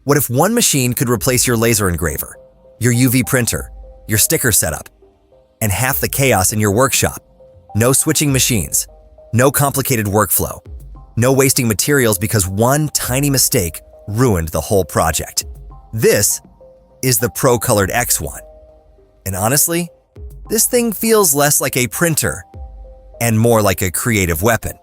What if one machine could replace your laser engraver, your UV printer, your sticker setup, and half the chaos in your workshop? No switching machines, no complicated workflow, no wasting materials because one tiny mistake ruined the whole project. This is the Procolored X1. And honestly, this thing feels less like a printer and more like a creative weapon.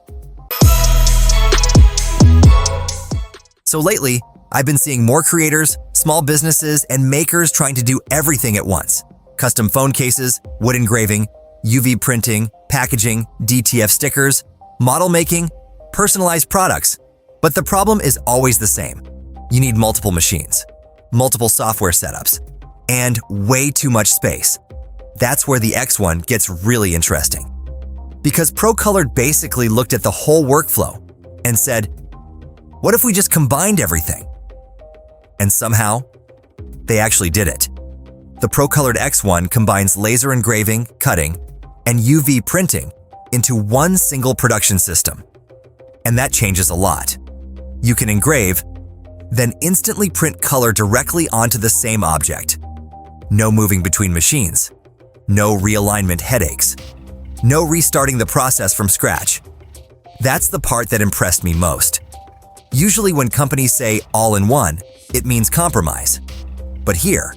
So lately, I've been seeing more creators, small businesses, and makers trying to do everything at once. Custom phone cases, wood engraving, UV printing, packaging, DTF stickers, model making, personalized products. But the problem is always the same. You need multiple machines, multiple software setups, and way too much space. That's where the X1 gets really interesting. Because Procolored basically looked at the whole workflow and said, what if we just combined everything? And somehow, they actually did it. The Procolored X1 combines laser engraving, cutting, and UV printing into one single production system. And that changes a lot. You can engrave, then instantly print color directly onto the same object. No moving between machines. No realignment headaches. No restarting the process from scratch. That's the part that impressed me most. Usually when companies say all-in-one, it means compromise. But here,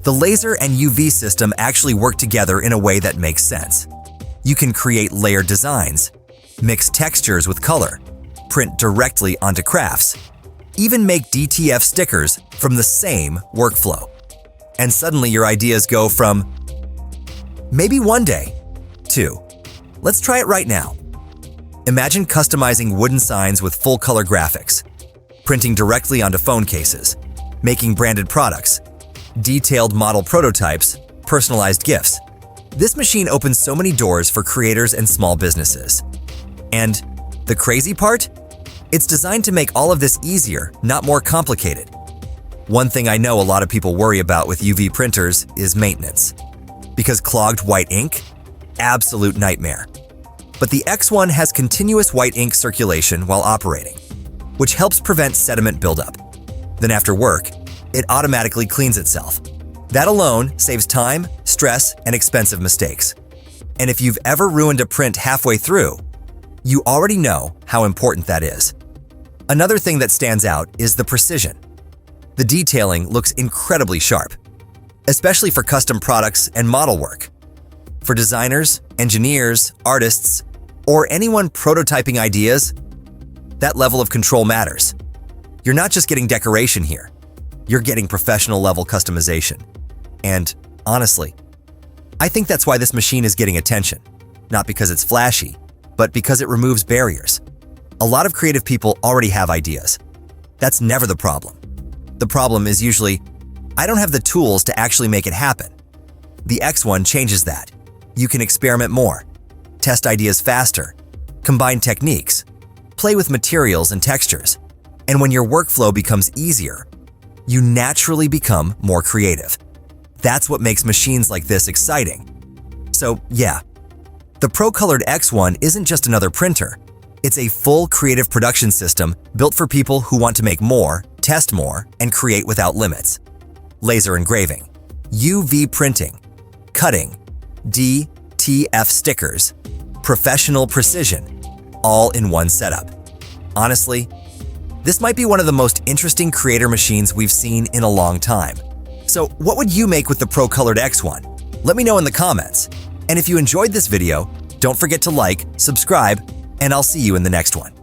the laser and UV system actually work together in a way that makes sense. You can create layered designs, mix textures with color, print directly onto crafts, even make DTF stickers from the same workflow. And suddenly your ideas go from, maybe one day, to, let's try it right now. Imagine customizing wooden signs with full-color graphics, printing directly onto phone cases, making branded products, detailed model prototypes, personalized gifts. This machine opens so many doors for creators and small businesses. And the crazy part? It's designed to make all of this easier, not more complicated. One thing I know a lot of people worry about with UV printers is maintenance. Because clogged white ink? Absolute nightmare. But the X1 has continuous white ink circulation while operating, which helps prevent sediment buildup. Then after work, it automatically cleans itself. That alone saves time, stress, and expensive mistakes. And if you've ever ruined a print halfway through, you already know how important that is. Another thing that stands out is the precision. The detailing looks incredibly sharp, especially for custom products and model work. For designers, engineers, artists, or anyone prototyping ideas, that level of control matters. You're not just getting decoration here, you're getting professional level customization. And honestly, I think that's why this machine is getting attention, not because it's flashy, but because it removes barriers. A lot of creative people already have ideas. That's never the problem. The problem is usually, I don't have the tools to actually make it happen. The X1 changes that. You can experiment more, test ideas faster, combine techniques, play with materials and textures. And when your workflow becomes easier, you naturally become more creative. That's what makes machines like this exciting. So yeah, the Procolored X1 isn't just another printer. It's a full creative production system built for people who want to make more, test more, and create without limits. Laser engraving, UV printing, cutting, DTF stickers, professional precision, all in one setup. Honestly, this might be one of the most interesting creator machines we've seen in a long time. So what would you make with the Procolored X1? Let me know in the comments. And if you enjoyed this video, don't forget to like, subscribe, and I'll see you in the next one.